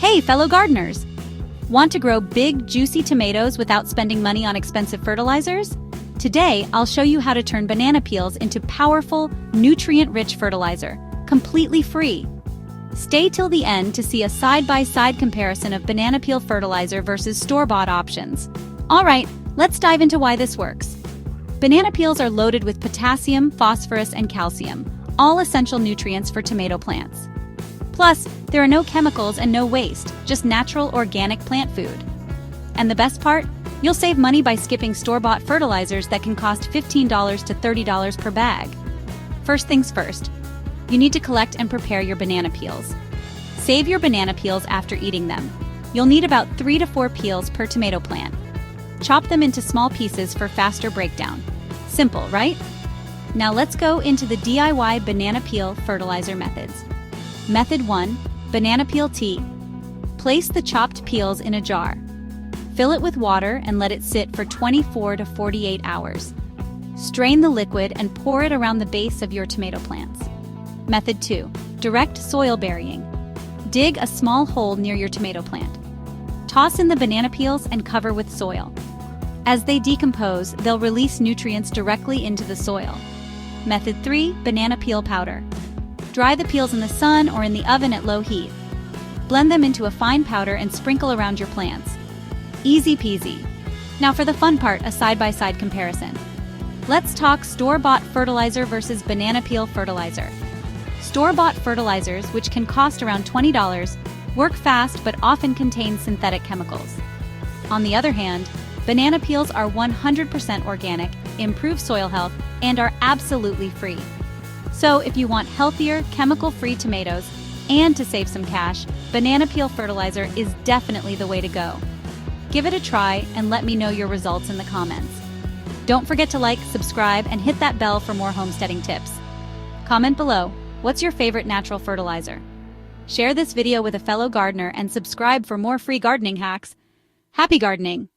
Hey, fellow gardeners! Want to grow big, juicy tomatoes without spending money on expensive fertilizers? Today, I'll show you how to turn banana peels into powerful, nutrient-rich fertilizer, completely free. Stay till the end to see a side-by-side comparison of banana peel fertilizer versus store-bought options. Alright, let's dive into why this works. Banana peels are loaded with potassium, phosphorus, and calcium, all essential nutrients for tomato plants. Plus, there are no chemicals and no waste, just natural organic plant food. And the best part? You'll save money by skipping store-bought fertilizers that can cost $15 to $30 per bag. First things first, you need to collect and prepare your banana peels. Save your banana peels after eating them. You'll need about 3 to 4 peels per tomato plant. Chop them into small pieces for faster breakdown. Simple, right? Now let's go into the DIY banana peel fertilizer methods. Method 1. Banana peel tea. Place the chopped peels in a jar. Fill it with water and let it sit for 24 to 48 hours. Strain the liquid and pour it around the base of your tomato plants. Method 2. Direct soil burying. Dig a small hole near your tomato plant. Toss in the banana peels and cover with soil. As they decompose, they'll release nutrients directly into the soil. Method 3. Banana peel powder. Dry the peels in the sun or in the oven at low heat. Blend them into a fine powder and sprinkle around your plants. Easy peasy. Now for the fun part, a side-by-side comparison. Let's talk store-bought fertilizer versus banana peel fertilizer. Store-bought fertilizers, which can cost around $20, work fast but often contain synthetic chemicals. On the other hand, banana peels are 100% organic, improve soil health, and are absolutely free. So if you want healthier, chemical-free tomatoes and to save some cash, banana peel fertilizer is definitely the way to go. Give it a try and let me know your results in the comments. Don't forget to like, subscribe, and hit that bell for more homesteading tips. Comment below, what's your favorite natural fertilizer? Share this video with a fellow gardener and subscribe for more free gardening hacks. Happy gardening!